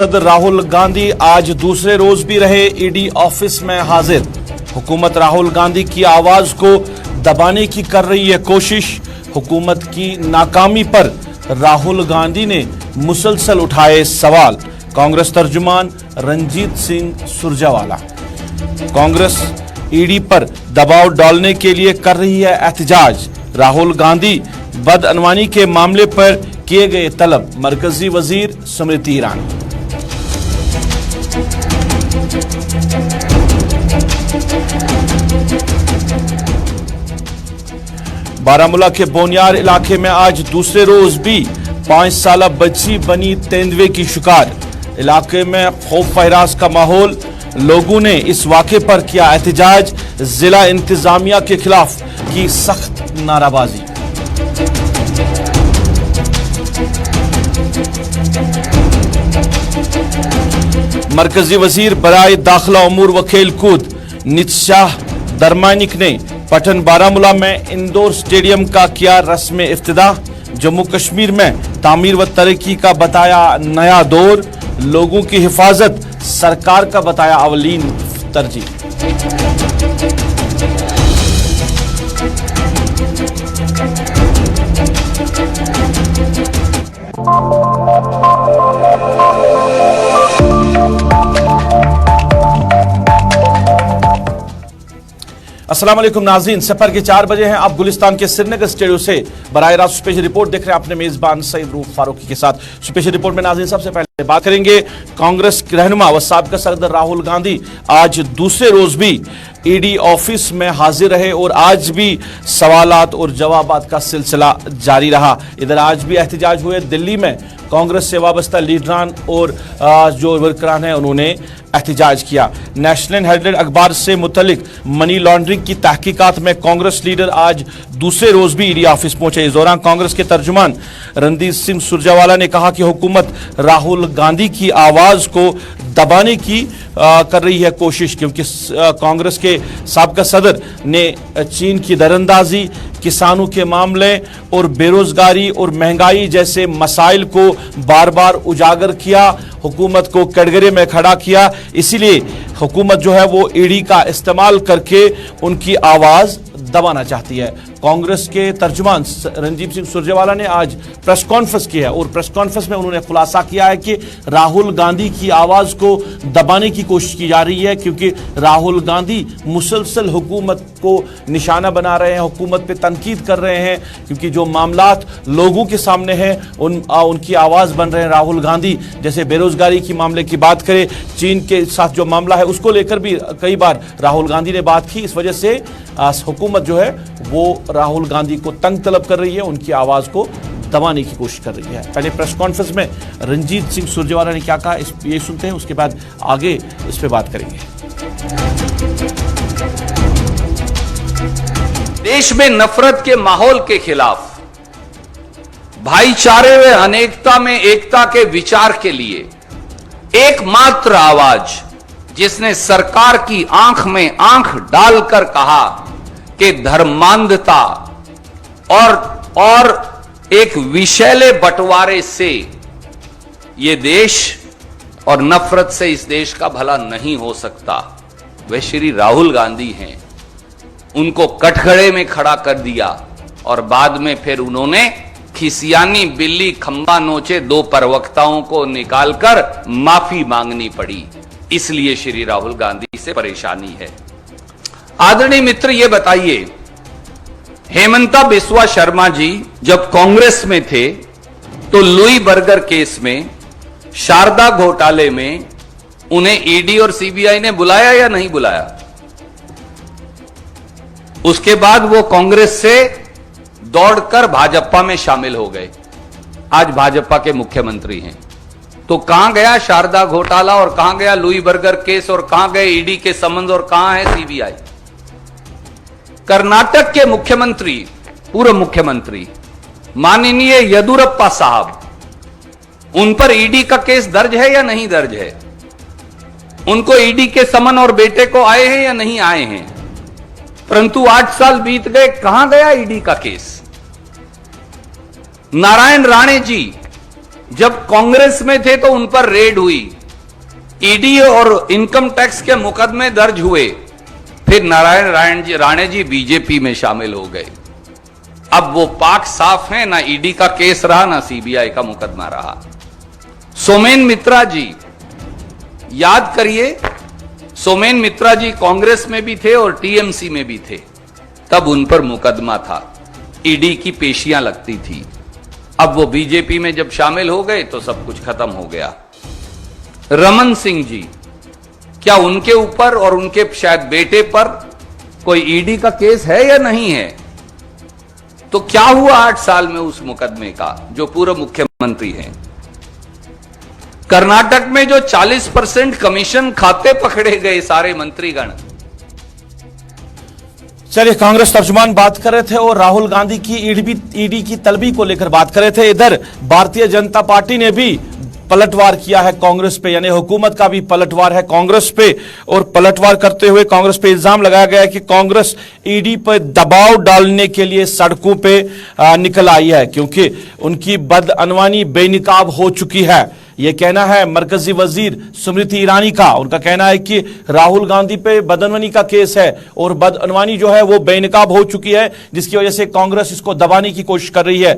सदर राहुल गांधी आज दूसरे रोज भी रहे ईडी ऑफिस में हाजिर। हुकूमत राहुल गांधी की आवाज को दबाने की कर रही है कोशिश। हुकूमत की नाकामी पर राहुल गांधी ने मुसलसल उठाए सवाल। कांग्रेस तर्जुमान रणजीत सिंह सुरजेवाला कांग्रेस ईडी पर दबाव डालने के लिए कर रही है एहतजाज। राहुल गांधी बदअनवानी के मामले पर किए गए तलब। मरकजी वजीर स्मृति ईरानी बारामूला के बोनियार इलाके में आज दूसरे रोज भी 5 साला बच्ची बनी तेंदुए की शिकार। इलाके में खौफ फहरास का माहौल। लोगों ने इस वाक़े पर किया एहतजाज। जिला इंतजामिया के खिलाफ की सख्त नाराबाजी। मरकजी वजीर बराए दाखिला उमूर व खेल कूद निशाह दरमानिक ने पटन बारामूला में इंडोर स्टेडियम का किया रस्म इफ्तिदा। जम्मू कश्मीर में तामीर व तरक्की का बताया नया दौर। लोगों की हिफाजत सरकार का बताया अवलीन तरजीह। अस्सलाम वालेकुम नाज़रीन, सफर के 4 बजे हैं। आप गुलिस्तान के श्रीनगर स्टूडियो से बराह रास्त स्पेशल रिपोर्ट देख रहे हैं अपने मेजबान सईद रूफ फारूकी के साथ। स्पेशल रिपोर्ट में नाज़रीन सबसे पहले बात करेंगे कांग्रेस के रहनुमा व साबिक़ सदर राहुल गांधी आज दूसरे रोज भी ईडी ऑफिस में हाजिर रहे और आज भी सवालात और जवाबात का सिलसिला जारी रहा। इधर आज भी एहतजाज हुए। दिल्ली में कांग्रेस से वाबस्ता लीडरान और जो वर्करान हैं उन्होंने एहतजाज किया। नेशनल हेराल्ड अखबार से मुतल्लिक मनी लॉन्ड्रिंग की तहकीकात में कांग्रेस लीडर आज दूसरे रोज भी ईडी ऑफिस पहुंचे। इस दौरान कांग्रेस के तर्जुमान रणजीत सिंह सुरजेवाला ने कहा कि हुकूमत राहुल गांधी की आवाज को दबाने की कर रही है कोशिश, क्योंकि कांग्रेस के साबिक़ सदर ने चीन की दरअंदाजी, किसानों के मामले और बेरोजगारी और महंगाई जैसे मसाइल को बार बार उजागर किया, हुकूमत को कटघरे में खड़ा किया। इसीलिए हुकूमत जो है वो ईडी का इस्तेमाल करके उनकी आवाज दबाना चाहती है। कांग्रेस के तर्जुमान रणजीत सिंह सुरजेवाला ने आज प्रेस कॉन्फ्रेंस की है और प्रेस कॉन्फ्रेंस में उन्होंने खुलासा किया है कि राहुल गांधी की आवाज को दबाने की कोशिश की जा रही है, क्योंकि राहुल गांधी मुसलसल हुकूमत को निशाना बना रहे हैं, हुकूमत पे तनकीद कर रहे हैं, क्योंकि जो मामलात लोगों के सामने हैं उनकी आवाज बन रहे हैं राहुल गांधी। जैसे बेरोजगारी की मामले की बात करें, चीन के साथ जो मामला है उसको लेकर भी कई बार राहुल गांधी ने बात की। इस वजह से हुकूमत जो है वो राहुल गांधी को तंग तलब कर रही है, उनकी आवाज को दबाने की कोशिश कर रही है। पहले प्रेस कॉन्फ्रेंस में रणजीत सिंह सुरजेवाला ने क्या कहा ये सुनते हैं, उसके बाद आगे इस पे बात करेंगे। देश में नफरत के माहौल के खिलाफ, भाईचारे व अनेकता में एकता के विचार के लिए एकमात्र आवाज जिसने सरकार की आंख में आंख डालकर कहा कि धर्मांधता और एक विषैले बंटवारे से यह देश और नफरत से इस देश का भला नहीं हो सकता, वे श्री राहुल गांधी हैं। उनको कटघरे में खड़ा कर दिया और बाद में फिर उन्होंने खिसियानी बिल्ली खंबा नोचे 2 प्रवक्ताओं को निकालकर माफी मांगनी पड़ी। इसलिए श्री राहुल गांधी से परेशानी है। आदरणीय मित्र, ये बताइए, हेमंता बिस्वा शर्मा जी जब कांग्रेस में थे तो लुई बर्गर केस में, शारदा घोटाले में उन्हें ईडी और सीबीआई ने बुलाया या नहीं बुलाया? उसके बाद वो कांग्रेस से दौड़कर भाजपा में शामिल हो गए। आज भाजपा के मुख्यमंत्री हैं। तो कहां गया शारदा घोटाला और कहां गया लुई बर्गर केस और कहां गए ईडी के संबंध और कहां है सीबीआई? कर्नाटक के मुख्यमंत्री, पूर्व मुख्यमंत्री माननीय येदियुरप्पा साहब, उन पर ईडी का केस दर्ज है या नहीं दर्ज है? उनको ईडी के समन और बेटे को आए हैं या नहीं आए हैं? परंतु 8 साल बीत गए, कहां गया ईडी का केस? नारायण राणे जी जब कांग्रेस में थे तो उन पर रेड हुई, ईडी और इनकम टैक्स के मुकदमे दर्ज हुए, फिर नारायण राणे जी बीजेपी में शामिल हो गए। अब वो पाक साफ है, ना ईडी का केस रहा ना सीबीआई का मुकदमा रहा। सोमेन मित्रा जी, याद करिए, सोमेन मित्रा जी कांग्रेस में भी थे और टीएमसी में भी थे, तब उन पर मुकदमा था, ईडी की पेशियां लगती थी। अब वो बीजेपी में जब शामिल हो गए तो सब कुछ खत्म हो गया। रमन सिंह जी, क्या उनके ऊपर और उनके शायद बेटे पर कोई ईडी का केस है या नहीं है? तो क्या हुआ 8 साल में उस मुकदमे का, जो पूर्व मुख्यमंत्री हैं? कर्नाटक में जो 40% कमीशन खाते पकड़े गए सारे मंत्रीगण। चलिए, कांग्रेस तर्जुमान बात कर रहे थे और राहुल गांधी की ईडी की तलबी को लेकर बात कर रहे थे। इधर भारतीय जनता पार्टी ने भी पलटवार किया है कांग्रेस पे, यानी हुकूमत का भी पलटवार है कांग्रेस पे, और पलटवार करते हुए कांग्रेस पे इल्जाम लगाया गया है कि कांग्रेस ईडी पर दबाव डालने के लिए सड़कों पे निकल आई है, क्योंकि उनकी बदअनवानी बेनकाब हो चुकी है। यह कहना है मरकजी वजीर स्मृति ईरानी का। उनका कहना है कि राहुल गांधी पे बदअनवानी का केस है और बदअनवानी जो है वो बेनकाब हो चुकी है, जिसकी वजह से कांग्रेस इसको दबाने की कोशिश कर रही है।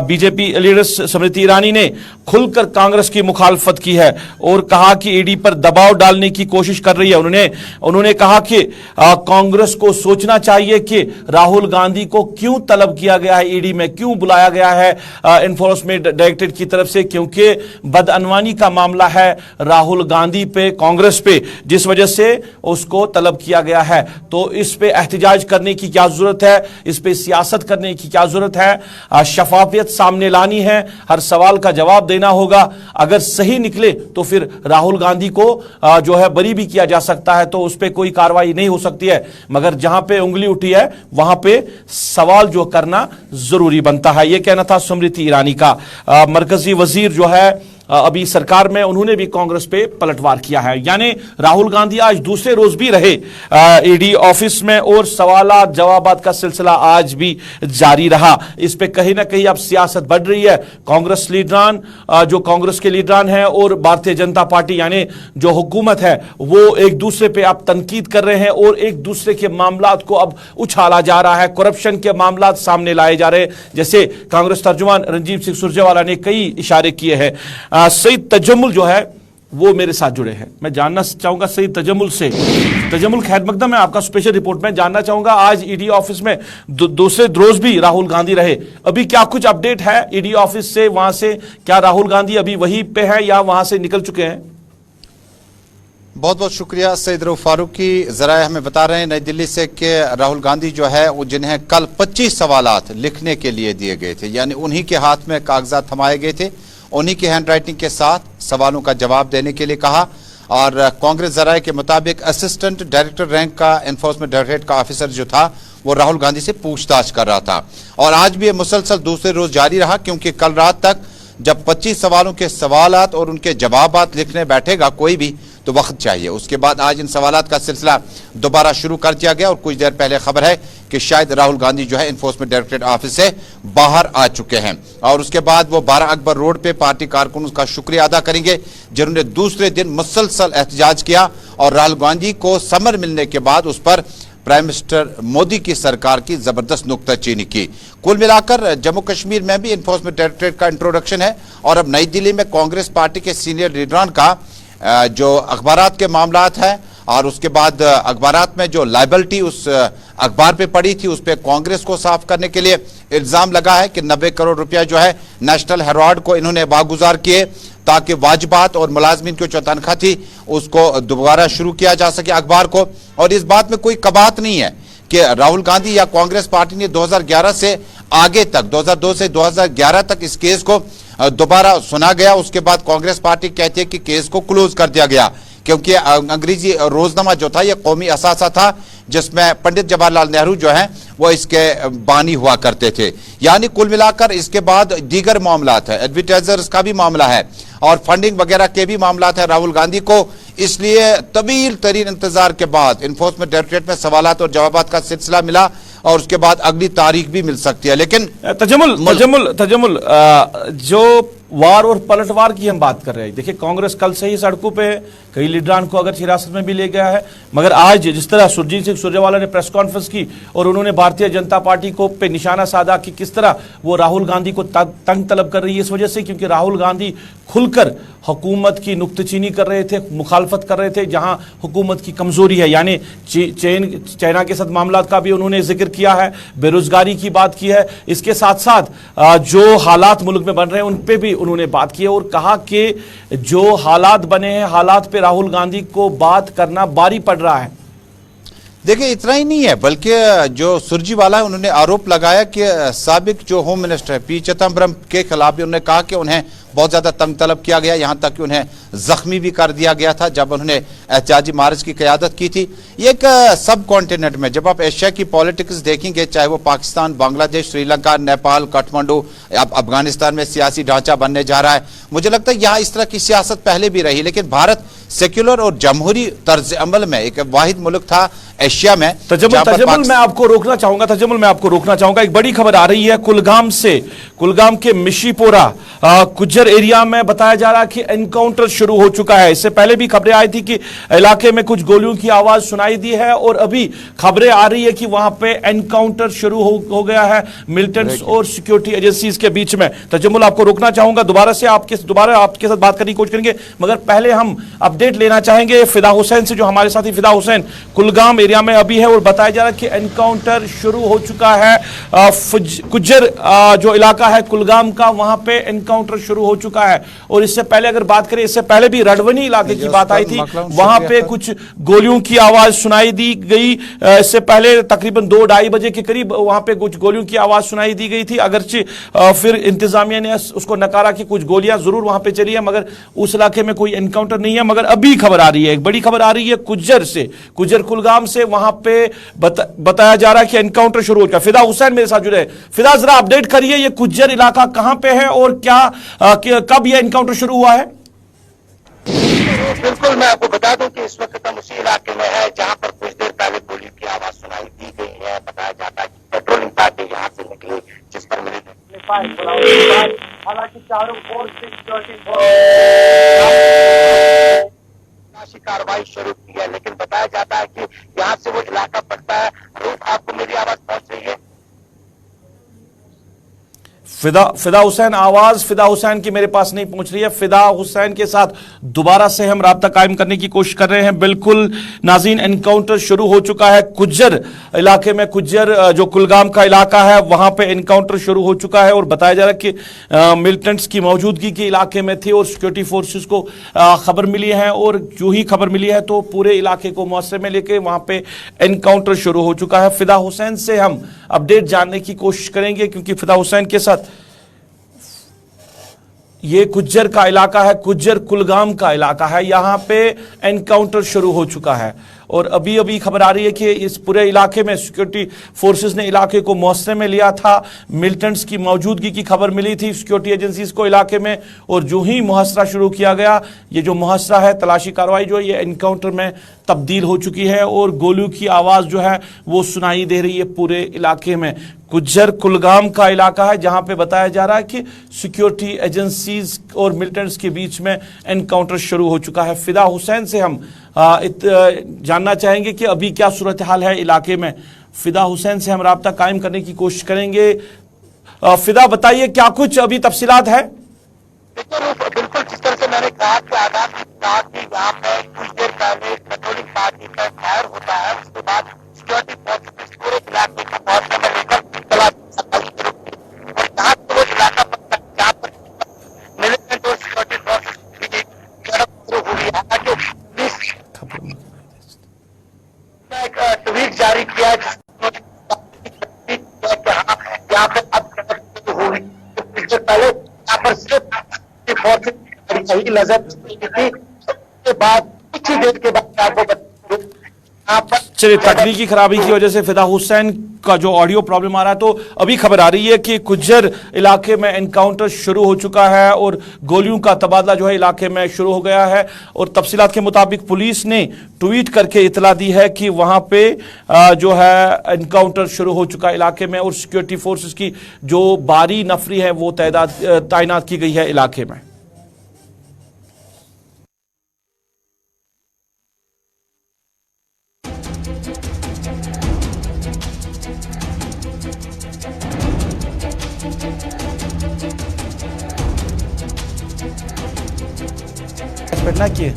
बीजेपी लीडर स्मृति ईरानी ने खुलकर कांग्रेस की मुखालफत की है और कहा कि ईडी पर दबाव डालने की कोशिश कर रही है। उन्होंने कहा कि कांग्रेस को सोचना चाहिए कि राहुल गांधी को क्यों तलब किया गया है, ईडी में क्यों बुलाया गया है एनफोर्समेंट डायरेक्टरेट की तरफ से, क्योंकि बदअनवानी का मामला है राहुल गांधी पे, कांग्रेस पे, जिस वजह से उसको तलब किया गया है। तो इस पे एहतजाज करने की क्या जरूरत है, इस पे सियासत करने की क्या जरूरत है, शफाफियत सामने लानी है, हर सवाल का जवाब देना होगा। अगर सही निकले तो फिर राहुल गांधी को जो है बरी भी किया जा सकता है, तो उस पर कोई कार्रवाई नहीं हो सकती है, मगर जहां पे उंगली उठी है वहां पे सवाल जो करना जरूरी बनता है। यह कहना था स्मृति ईरानी का। मरकजी वजीर जो है अभी सरकार में, उन्होंने भी कांग्रेस पे पलटवार किया है। यानी राहुल गांधी आज दूसरे रोज भी रहे ईडी ऑफिस में और सवालात जवाबात का सिलसिला आज भी जारी रहा। इस पे कहीं ना कहीं अब सियासत बढ़ रही है। कांग्रेस लीडरान, जो कांग्रेस के लीडरान हैं, और भारतीय जनता पार्टी यानी जो हुकूमत है, वो एक दूसरे पे अब तनकीद कर रहे हैं और एक दूसरे के मामलात को अब उछाला जा रहा है। करप्शन के मामलात सामने लाए जा रहे हैं, जैसे कांग्रेस तर्जुमान रणजीत सिंह सुरजेवाला ने कई इशारे किए हैं। सईद तजम्मुल जो है वो मेरे साथ जुड़े हैं। मैं जानना चाहूंगा सईद तजम्मुल से। तजम्मुल खैर मकदम है, आपका स्पेशल रिपोर्ट में जानना चाहूंगा, आज ईडी ऑफिस में दूसरे रोज भी राहुल गांधी रहे, अभी क्या कुछ अपडेट है ईडी ऑफिस से, वहां से क्या राहुल गांधी अभी वहीं पे है या वहां से निकल चुके हैं? बहुत बहुत शुक्रिया सईद रऊफ फारूकी। जरा हमें बता रहे हैं नई दिल्ली से कि राहुल गांधी जो है वो, जिन्हें कल 25 सवालात लिखने के लिए दिए गए थे, यानी उन्हीं के हाथ में कागजात थमाए गए थे, उन्हीं की हैंडराइटिंग के साथ सवालों का जवाब देने के लिए कहा। और कांग्रेस जराये के मुताबिक असिस्टेंट डायरेक्टर रैंक का एनफोर्समेंट डायरेक्टरेट का ऑफिसर जो था वो राहुल गांधी से पूछताछ कर रहा था। और आज भी ये मुसलसल दूसरे रोज जारी रहा, क्योंकि कल रात तक जब 25 सवालों के सवालात और उनके जवाबात लिखने बैठेगा कोई भी तो वक्त चाहिए। उसके बाद आज इन सवालात का सिलसिला दोबारा शुरू कर दिया गया और कुछ देर पहले खबर है कि शायद राहुल गांधी जो है एनफोर्समेंट डायरेक्टरेट ऑफिस से बाहर आ चुके हैं। और उसके बाद वो 12 अकबर रोड पे पार्टी कारकुनों का शुक्रिया अदा करेंगे जिन्होंने दूसरे दिन मुसलसल एहतजाज किया और राहुल गांधी को समर मिलने के बाद उस पर प्राइम मिनिस्टर मोदी की सरकार की जबरदस्त नुक्ताचीनी की। कुल मिलाकर जम्मू कश्मीर में भी एनफोर्समेंट डायरेक्टरेट का इंट्रोडक्शन है और अब नई दिल्ली में कांग्रेस पार्टी के सीनियर लीडरान का जो अखबारात के मामलात है और उसके बाद अखबारात में जो लायबिलिटी उस अखबार पे पड़ी थी उस पे कांग्रेस को साफ करने के लिए इल्जाम लगा है कि 90 करोड़ रुपया जो है नेशनल हेराल्ड को इन्होंने वागुजार किए ताकि वाजिबात और मुलाजमीन की जो तनख्वाह थी उसको दोबारा शुरू किया जा सके अखबार को। और इस बात में कोई कबात नहीं है कि राहुल गांधी या कांग्रेस पार्टी ने 2011 से आगे तक 2002 से 2011 तक इस केस को दोबारा सुना गया। उसके बाद कांग्रेस पार्टी कहती है कि केस को क्लोज कर दिया गया क्योंकि अंग्रेजी रोजनामा जो था यह कौमी असासा था जिसमें पंडित जवाहरलाल नेहरू जो हैं वो इसके बानी हुआ करते थे। यानी कुल मिलाकर इसके बाद दीगर मामलात है, एडवर्टाइजर्स का भी मामला है और फंडिंग वगैरह के भी मामलात है राहुल गांधी को। इसलिए तवील तरीन इंतजार के बाद एनफोर्समेंट डायरेक्टरेट में सवालात और जवाबात का सिलसिला मिला और उसके बाद अगली तारीख भी मिल सकती है। लेकिन तजम्मुल जो वार और पलटवार की हम बात कर रहे हैं। देखिए कांग्रेस कल से ही सड़कों पे है, कई लीडरान को अगर हिरासत में भी ले गया है, मगर आज जिस तरह सुरजीत सिंह सुरजेवाला ने प्रेस कॉन्फ्रेंस की और उन्होंने भारतीय जनता पार्टी को पे निशाना साधा कि किस तरह वो राहुल गांधी को तंग तलब कर रही है, इस वजह से क्योंकि राहुल गांधी खुलकर हुकूमत की नुक्ताचीनी कर रहे थे, मुखालफत कर रहे थे जहां हुकूमत की कमजोरी है, यानी चाइना के साथ मामला का भी उन्होंने जिक्र किया है, बेरोजगारी की बात की है, इसके साथ साथ जो हालात मुल्क में बन रहे हैं उन पे भी उन्होंने बात की है और कहा कि जो हालात बने हैं हालात पे राहुल गांधी को बात करना भारी पड़ रहा है। देखिए इतना ही नहीं है, बल्कि जो सुरजेवाला है उन्होंने आरोप लगाया कि साबिक जो होम मिनिस्टर है पी चिदम्बरम के खिलाफ भी उन्होंने कहा कि उन्हें बहुत ज्यादा तंग तलब किया गया, यहां तक कि उन्हें जख्मी भी कर दिया गया था जब उन्होंने एहतजाजी मार्च की क़यादत की थी। ये एक सब कॉन्टिनेंट में जब आप एशिया की पॉलिटिक्स देखेंगे, चाहे वो पाकिस्तान, बांग्लादेश, श्रीलंका, नेपाल, काठमांडू, अब अफगानिस्तान में सियासी ढांचा बनने जा रहा है, मुझे लगता है यहाँ इस तरह की सियासत पहले भी रही, लेकिन भारत सेक्युलर और जमहूरी तर्ज अमल में एक वाहिद मुल्क था एशिया में। तजमुल मैं आपको रोकना चाहूंगा, एक बड़ी खबर आ रही है कुलगाम से, कुलगाम के मिशीपोरा गुज्जर एरिया में बताया जा रहा है कि एनकाउंटर शुरू हो चुका है। इससे पहले भी खबरें आई थी कि इलाके में कुछ गोलियों की आवाज सुनाई दी है और अभी खबरें आ रही है कि वहां पे एनकाउंटर शुरू हो गया है मिलिटेंट्स और सिक्योरिटी एजेंसीज के बीच में। तजमुल आपको रोकना चाहूंगा, दोबारा आपके साथ बात करने की कोशिश करेंगे, मगर पहले हम अपडेट लेना चाहेंगे फिदा हुसैन से, जो हमारे साथी फिदा हुसैन कुलगाम एरिया में अभी है और बताया जा रहा है कि एनकाउंटर शुरू हो चुका है। गुज्जर जो इलाका है कुलगाम का, वहां पे एनकाउंटर शुरू हो चुका है। और इससे पहले अगर बात करें, इससे पहले भी रडवनी इलाके की बात आई थी, वहां पे कुछ गोलियों की आवाज सुनाई दी गई। इससे पहले तकरीबन 2-2:30 बजे के करीब वहां पे कुछ गोलियों की आवाज सुनाई दी गई थी, अगरचे फिर इंतजामिया ने उसको नकारा कि कुछ गोलियां जरूर वहां पे चली है, मगर उस इलाके में कोई एनकाउंटर नहीं है। मगर अभी खबर आ रही है, एक बड़ी खबर आ रही है गुज्जर से, गुज्जर कुलगाम से, वहां पे बताया जा रहा है कि एनकाउंटर शुरू हो गया। फिदा हुसैन मेरे साथ जुड़े। फिदा जरा अपडेट करिए, ये गुज्जर इलाका कहां पे है और क्या कब यह एनकाउंटर शुरू हुआ है? बिल्कुल, मैं आपको बता दूं कि इस वक्त हम उसी इलाके में है जहां पर कुछ देर पहले गोली की आवाज सुनाई दी गई है। बताया जाता है कि पेट्रोलिंग पार्टी यहां से निकली, जिस पर मिली हालांकि चारों ओर से सिक्योरिटी कार्रवाई शुरू की है, लेकिन बताया जाता है कि यहाँ से वो इलाका पड़ता है। रूफ, आपको मेरी आवाज पहुंच रही है? फिदा हुसैन, आवाज फिदा हुसैन की मेरे पास नहीं पहुंच रही है। फिदा हुसैन के साथ दोबारा से हम राब्ता कायम करने की कोशिश कर रहे हैं। बिल्कुल नाज़रीन, एनकाउंटर शुरू हो चुका है गुज्जर इलाके में, गुज्जर जो कुलगाम का इलाका है वहां पे एनकाउंटर शुरू हो चुका है और बताया जा रहा है कि मिलिटेंट्स की मौजूदगी के इलाके में थे और सिक्योरिटी फोर्सेस को खबर मिली है, और जो ही खबर मिली है तो पूरे इलाके को मुआसरे में लेके वहां पे एनकाउंटर शुरू हो चुका है। फिदा हुसैन से हम अपडेट जानने की कोशिश करेंगे, क्योंकि फिदा हुसैन के साथ ये गुज्जर का इलाका है, गुज्जर कुलगाम का इलाका है, यहां पे एनकाउंटर शुरू हो चुका है और अभी अभी खबर आ रही है कि इस पूरे इलाके में सिक्योरिटी फोर्सेस ने इलाके को मुआसरे में लिया था। मिलिटेंट्स की मौजूदगी की खबर मिली थी सिक्योरिटी एजेंसीज को इलाके में, और जो ही मुहासरा शुरू किया गया, ये जो मुहासरा है, तलाशी कार्रवाई जो है, ये एनकाउंटर में तब्दील हो चुकी है और गोलियों की आवाज जो है वो सुनाई दे रही है पूरे इलाके में। गुज्जर कुलगाम का इलाका है जहां पे बताया जा रहा है कि सिक्योरिटी एजेंसीज और मिलिटेंट्स के बीच में एनकाउंटर शुरू हो चुका है। फिदा हुसैन से हम जानना चाहेंगे कि अभी क्या सूरत हाल है इलाके में। फिदा हुसैन से हम राब्ता कायम करने की कोशिश करेंगे। फिदा, बताइए क्या कुछ अभी तफसीलात है? बिल्कुल, जिस तरह से मैंने कहा कि आगाम यहाँ पर कुछ देर पहले पेट्रोलिंग पार्टी का फायर होता है, उसके बाद सिक्योरिटी फोर्सेस पूरे इलाके को मुआवजे में लेकर और जहाँ से वो इलाका पड़ता है जहाँ पर मिलिटेंट और सिक्योरिटी फोर्सेस की झड़प शुरू हुई है। जो एक ट्वीट जारी किया यहाँ पर अब हुई, कुछ देर पहले यहाँ पर सिर्फ फोर्सेस ही नजर थी, उसके बाद कुछ ही देर के बाद आपको यहाँ पर चलिए, तकनीकी खराबी की वजह से फिदा हुसैन का जो ऑडियो प्रॉब्लम आ रहा है, तो अभी खबर आ रही है कि गुज्जर इलाके में एनकाउंटर शुरू हो चुका है और गोलियों का तबादला जो है इलाके में शुरू हो गया है। और तफसीलात के मुताबिक पुलिस ने ट्वीट करके इतला दी है कि वहां पे जो है एनकाउंटर शुरू हो चुका है इलाके में, और सिक्योरिटी फोर्सेस की जो भारी नफरी है वो तैनात की गई है इलाके में। पढ़ना किए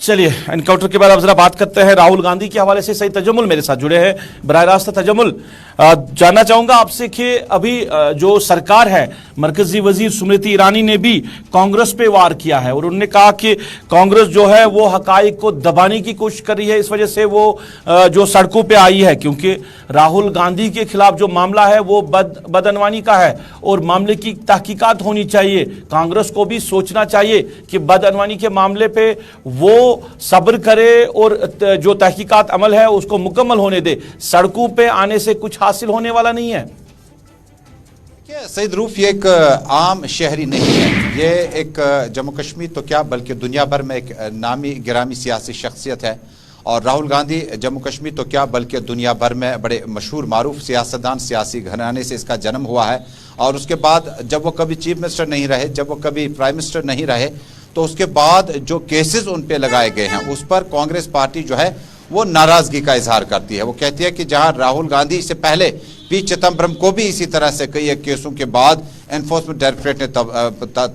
चलिए, एनकाउंटर के बाद अब जरा बात करते हैं राहुल गांधी के हवाले से। सही तजम्मुल मेरे साथ जुड़े हैं बराह रास्त। तजम्मुल, जानना चाहूंगा आपसे कि अभी जो सरकार है, मरकजी वजीर स्मृति ईरानी ने भी कांग्रेस पे वार किया है और उन्होंने कहा कि कांग्रेस जो है वो हकाइक को दबाने की कोशिश कर रही है, इस वजह से वो जो सड़कों पे आई है, क्योंकि राहुल गांधी के खिलाफ जो मामला है वो बदअनवानी का है और मामले की तहकीकात होनी चाहिए। कांग्रेस को भी सोचना चाहिए कि बदअनवानी के मामले पे वो सब्र करे और जो तहकीकात अमल है उसको मुकम्मल होने दे। सड़कों पे आने से कुछ हासिल होने वाला नहीं है। सईद रूफ, ये एक आम शहरी नहीं है, ये एक जम्मू कश्मीर तो क्या बल्कि दुनिया भर में एक नामी गिरामी सियासी शख्सियत है। और राहुल गांधी जम्मू कश्मीर तो क्या बल्कि दुनिया भर में बड़े मशहूर मारूफ सियासतदान, सियासी घराने से इसका जन्म हुआ है। और उसके बाद जब वो कभी चीफ मिनिस्टर नहीं रहे, जब वो कभी प्राइम मिनिस्टर नहीं रहे, तो उसके बाद जो केसेस उन पे लगाए गए हैं उस पर कांग्रेस पार्टी जो है वो नाराजगी का इजहार करती है। वो कहती है कि जहां राहुल गांधी से पहले पी चिदम्बरम को भी इसी तरह से कई एक केसों के बाद एनफोर्समेंट डायरेक्टरेट ने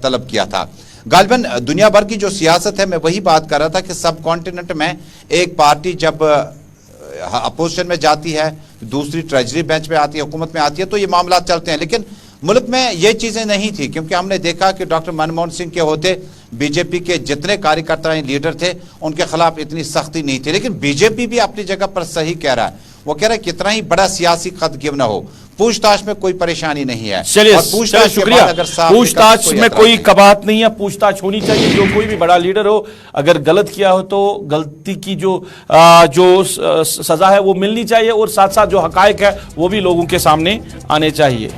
तलब किया था। गालिबन दुनिया भर की जो सियासत है, मैं वही बात कर रहा था कि सब कॉन्टिनेंट में एक पार्टी जब अपोजिशन में जाती है, दूसरी ट्रेजरी बेंच पे आती है, हुकूमत में आती है, तो ये मामला चलते हैं। लेकिन मुल्क में ये चीजें नहीं थी, क्योंकि हमने देखा कि डॉक्टर मनमोहन सिंह के होते बीजेपी के जितने कार्यकर्ता लीडर थे उनके खिलाफ इतनी सख्ती नहीं थी। लेकिन बीजेपी भी अपनी जगह पर सही कह रहा है। वो कह रहा है कितना ही बड़ा सियासी कद क्यों न हो, पूछताछ में कोई परेशानी नहीं है। चलिए, शुक्रिया। पूछताछ में कोई कबाहत नहीं है, पूछताछ होनी चाहिए। जो कोई भी बड़ा लीडर हो, अगर गलत किया हो तो गलती की जो सजा है वो मिलनी चाहिए, और साथ साथ जो हकायक है वो भी लोगों के सामने आने चाहिए।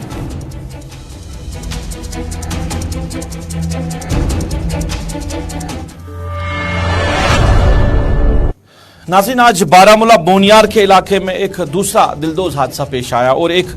नाज़रीन, आज बारामूला बोनियार के इलाके में एक दूसरा दिलदोज हादसा पेश आया और एक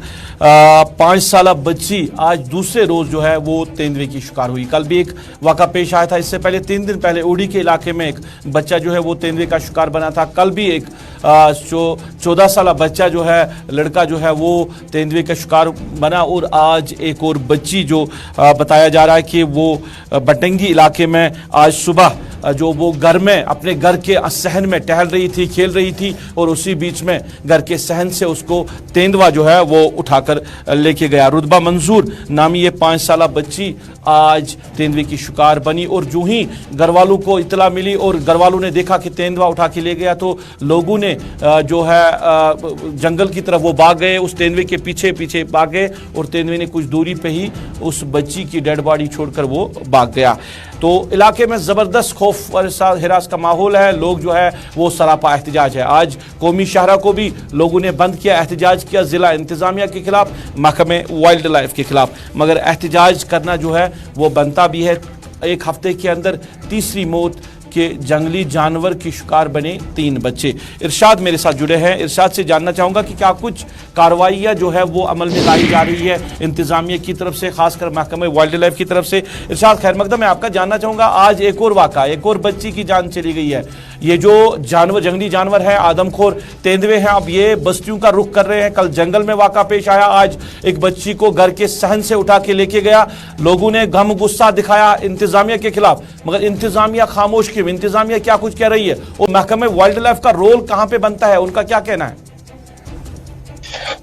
5 साला बच्ची आज दूसरे रोज जो है वो तेंदुए की शिकार हुई। कल भी एक वाक़ा पेश आया था। इससे पहले 3 दिन पहले उड़ी के इलाके में एक बच्चा जो है वो तेंदुए का शिकार बना था। कल भी एक 14 साला बच्चा जो है, लड़का जो है वो तेंदुए का शिकार बना। और आज एक और बच्ची जो बताया जा रहा है कि वो बटंगी इलाके में आज सुबह जो वो घर में अपने घर के सहन में टहल रही थी, खेल रही थी, और उसी बीच में घर के सहन से उसको तेंदुआ जो है वो उठाकर लेके गया। रुतबा मंजूर नामी ये 5 साला बच्ची आज तेंदुए की शिकार बनी। और जो ही घर वालों को इतला मिली और घर वालों ने देखा कि तेंदुआ उठा के ले गया, तो लोगों ने जो है जंगल की तरफ वो भाग गए, उस तेंदुए के पीछे पीछे भाग गए, और तेंदुए ने कुछ दूरी पे ही उस बच्ची की डेड बॉडी छोड़कर वो भाग गया। तो इलाके में ज़बरदस्त खौफ और हिरास का माहौल है। लोग जो है वो सरापा एहतजाज है। आज कौमी शाहरा को भी लोगों ने बंद किया, एहतजाज किया ज़िला इंतज़ामिया के खिलाफ, महकमे वाइल्ड लाइफ के खिलाफ। मगर एहतजाज करना जो है वो बनता भी है। एक हफ्ते के अंदर तीसरी मौत के जंगली जानवर की शिकार बने 3 बच्चे। इरशाद मेरे साथ जुड़े हैं। इरशाद से जानना चाहूँगा कि क्या कुछ कार्रवाइयाँ जो है वो अमल में लाई जा रही है इंतज़ामिया की तरफ से, खासकर महकमे वाइल्ड लाइफ की तरफ से। इरशाद खैर मकदम, मैं आपका जानना चाहूँगा, आज एक और वाक़ा, एक और बच्ची की जान चली गई है। ये जो जानवर, जंगली जानवर है, आदमखोर तेंदुए हैं, अब ये बस्तियों का रुख कर रहे हैं। कल जंगल में वाक़ा पेश आया, आज एक बच्ची को घर के सहन से उठा के लेके गया। लोगों ने गम गुस्सा दिखाया इंतज़ामिया के खिलाफ, मगर इंतज़ामिया खामोश क्यों? इंतज़ामिया क्या कुछ कह रही है? और महकमे वाइल्ड लाइफ का रोल कहां पे बनता है? उनका क्या कहना है?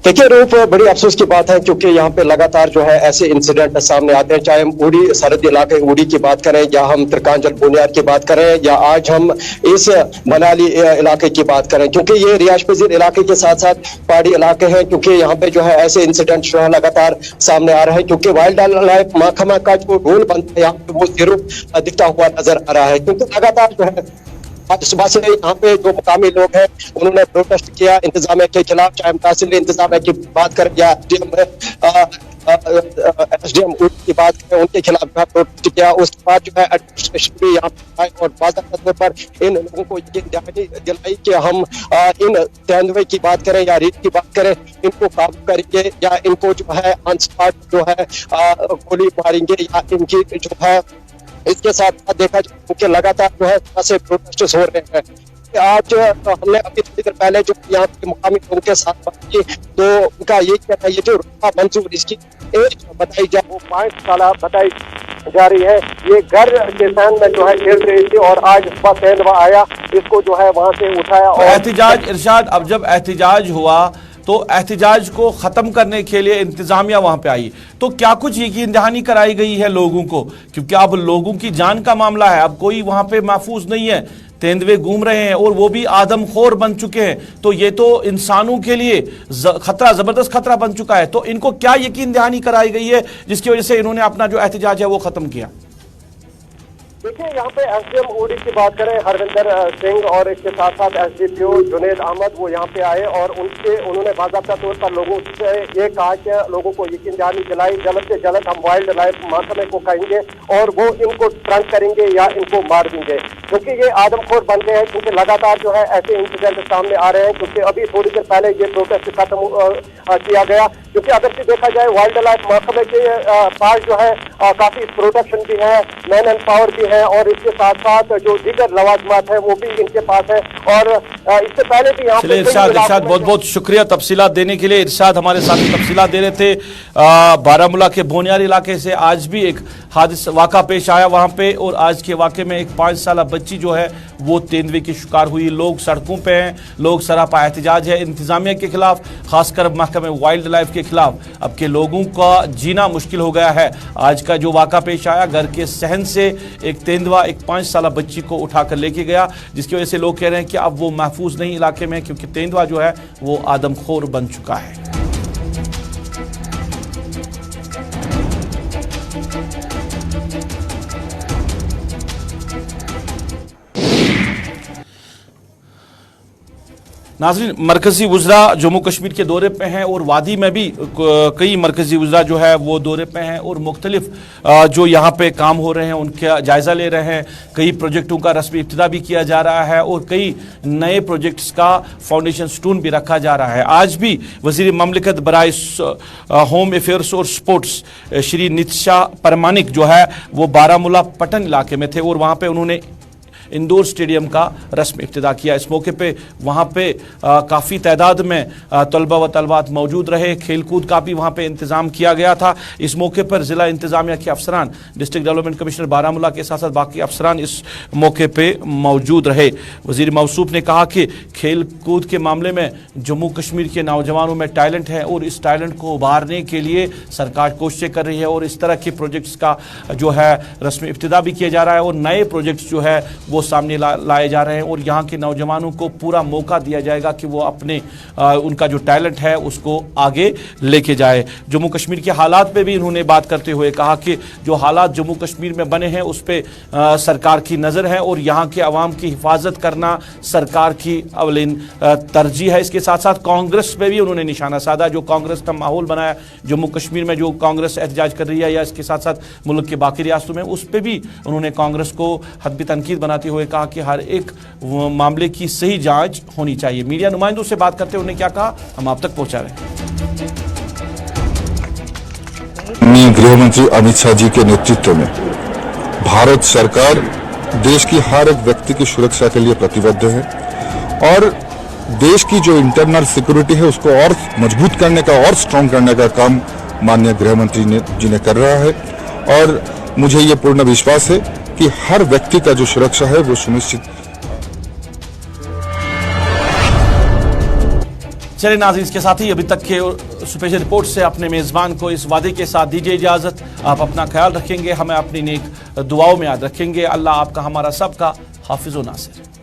देखिए रूप, बड़ी अफसोस की बात है क्योंकि यहाँ पे लगातार जो है ऐसे इंसिडेंट सामने आते हैं, चाहे हम उड़ी सरहदी इलाके उड़ी की बात करें या हम त्रिकांजल बुनियाद की बात करें या आज हम इस मनाली इलाके की बात करें, क्योंकि ये रियाज पजीर इलाके के साथ साथ पहाड़ी इलाके हैं, क्योंकि यहाँ पे जो है ऐसे इंसिडेंट जो है लगातार सामने आ रहे हैं, क्योंकि वाइल्ड लाइफ महकमा का जो रोल बनता है यहाँ पे वो जरूर दिखता हुआ नजर आ रहा है, क्योंकि लगातार जो है आज सुबह से यहाँ पे जो मुकामी लोग हैं उन्होंने प्रोटेस्ट किया इंतजामिया के खिलाफ, चाहे हम तहसील इंतजामिया की बात करें या एसडीएम की बात करें, उनके खिलाफ प्रोटेस्ट किया। उसके बाद जो है एडमिनिस्ट्रेशन भी यहाँ पे आए और बाकायदा तौर पर इन लोगों को ये दहानी दिलाई कि हम इन तेंदुए की बात करें या रीत की बात करें, इनको काबू करेंगे या इनको जो है ऑन स्पॉट जो है गोली मारेंगे या इनकी जो है इसके साथ देखा जाए कि लगातार जो है ऐसे प्रोटेस्ट हो रहे हैं। आज हमने अभी थोड़ी देर पहले जो यहाँ के मुकामी लोगों के साथ बात की तो उनका ये कहना है, ये जो रुपा मंजूर इसकी एज बताई जाए वो 5 साल बताई जा रही है। ये घर के सहन में जो है खेल रही थी और आज सुबह तेंदुआ आया, इसको जो है वहां से उठाया और एहतिजाज इरशाद, अब जब एहतिजाज हुआ तो एहतिजाज को खत्म करने के लिए इंतजामिया वहां पे आई, तो क्या कुछ यकीन दहानी कराई गई है लोगों को, क्योंकि अब लोगों की जान का मामला है, अब कोई वहां पे महफूज नहीं है, तेंदुए घूम रहे हैं और वो भी आदमखोर बन चुके हैं, तो ये तो इंसानों के लिए खतरा, जबरदस्त खतरा बन चुका है। तो इनको क्या यकीन दहानी कराई गई है जिसकी वजह से इन्होंने अपना जो एहतिजाज है वो खत्म किया? देखिए यहाँ पे एसडीएम उड़ी की बात करें हरविंदर सिंह और इसके साथ साथ एसडीपीओ जुनेद अहमद, वो यहाँ पे आए और उन्होंने बाकायदा तौर पर लोगों से ये कहा कि लोगों को यकीन दहानी दिलाई जल्द से जल्द हम वाइल्ड लाइफ महकमे को कहेंगे और वो इनको ट्रंक करेंगे या इनको मार देंगे, क्योंकि ये आदमखोर बन गए हैं, क्योंकि लगातार जो है ऐसे इंसिडेंट सामने आ रहे हैं। क्योंकि अभी थोड़ी देर पहले ये प्रोटेस्ट खत्म किया गया, क्योंकि अगर से देखा जाए वाइल्ड लाइफ महकमे के पास जो है काफी प्रोटेक्शन भी है, मैन एंड पावर भी है और इसके साथ साथ जो दीगर लवाजमात है वो भी इनके पास है। और इससे पहले भी यहाँ पे इरशाद बहुत बहुत शुक्रिया तफसीलात देने के लिए। इरशाद हमारे साथ तफसीलात दे रहे थे। बारामूला के बोनियार इलाके से आज भी एक हादसा वाक़ा पेश आया वहां पे, और आज के वाक़े में एक 5 साल बच्ची जो है वो तेंदुए की शिकार हुई। लोग सड़कों पे हैं, लोग सरापा एहतिजाज है इंतजामिया के खिलाफ, खासकर महकमे वाइल्ड लाइफ के खिलाफ। अब के लोगों का जीना मुश्किल हो गया है। आज का जो वाक़ा पेश आया, घर के सहन से एक तेंदुआ एक 5 साल बच्ची को उठाकर लेके गया, जिसकी वजह से लोग कह रहे हैं कि अब वो महफूज नहीं इलाके में, क्योंकि तेंदुआ जो है वो आदमखोर बन चुका है। नाज़रीन, मरकजी वज़रा जम्मू कश्मीर के दौरे पे हैं और वादी में भी कई मरकजी वज़रा जो है वो दौरे पे हैं और मुख्तलिफ जो यहाँ पे काम हो रहे हैं उनका जायज़ा ले रहे हैं। कई प्रोजेक्टों का रस्मी इब्तिदा भी किया जा रहा है और कई नए प्रोजेक्ट्स का फाउंडेशन स्टोन भी रखा जा रहा है। आज भी वज़ीर ममलिकत बराए होम अफेयर्स और स्पोर्ट्स श्री नितिशा परमानिक जो है वो बारामूला पटन इलाके में थे और वहाँ पर उन्होंने इंडोर स्टेडियम का रस्म इब्तिदा किया। इस मौके पे वहाँ पे काफ़ी तादाद में तलबा व तलबात मौजूद रहे। खेल कूद का भी वहाँ पे इंतज़ाम किया गया था। इस मौके पर ज़िला इंतज़ामिया के अफसरान, डिस्ट्रिक्ट डेवलपमेंट कमिश्नर बारामूला के साथ साथ बाकी अफसरान इस मौके पर मौजूद रहे। वज़ीर मौसूफ ने कहा कि खेल कूद के मामले में जम्मू कश्मीर के नौजवानों में टैलेंट है और इस टैलेंट को उभारने के लिए सरकार कोशिशें कर रही है और इस तरह के प्रोजेक्ट्स का जो है रस्मी इब्तिदा भी किया जा रहा है और नए प्रोजेक्ट्स जो है वो सामने लाए जा रहे हैं और यहाँ के नौजवानों को पूरा मौका दिया जाएगा कि वो अपने उनका जो टैलेंट है उसको आगे लेके जाए। जम्मू कश्मीर के हालात पे भी उन्होंने बात करते हुए कहा कि जो हालात जम्मू कश्मीर में बने हैं उस पे सरकार की नज़र है और यहाँ के अवाम की हिफाजत करना सरकार की अवलिन तरजीह है। इसके साथ साथ कांग्रेस पे भी उन्होंने निशाना साधा। जो कांग्रेस का माहौल बनाया जम्मू कश्मीर में, जो कांग्रेस एहतजाज कर रही है या इसके साथ साथ मुल्क के बाकी रियासतों में, उस पर भी उन्होंने कांग्रेस को हदबी तनकीद बनाते हुए कहा कि हर एक मामले की सही जांच होनी चाहिए। मीडिया नुमाइंदों से बात करते उन्होंने क्या कहा, हम आप तक पहुंचा रहे हैं। गृह मंत्री अमित शाह जी के नेतृत्व में भारत सरकार देश की हर एक व्यक्ति की सुरक्षा के लिए प्रतिबद्ध है और देश की जो इंटरनल सिक्योरिटी है उसको और मजबूत करने का और स्ट्रांग करने का काम माननीय गृह मंत्री जी ने कर रहा है और मुझे ये पूर्ण विश्वास है कि हर व्यक्ति का जो सुरक्षा है वो सुनिश्चित। चलिए नाज़रीन, इसके साथ ही अभी तक के स्पेशल रिपोर्ट से अपने मेज़बान को इस वादे के साथ दीजिए इजाज़त। आप अपना ख्याल रखेंगे, हमें अपनी नेक दुआओं में याद रखेंगे। अल्लाह आपका हमारा सबका हाफिज़ व नासिर।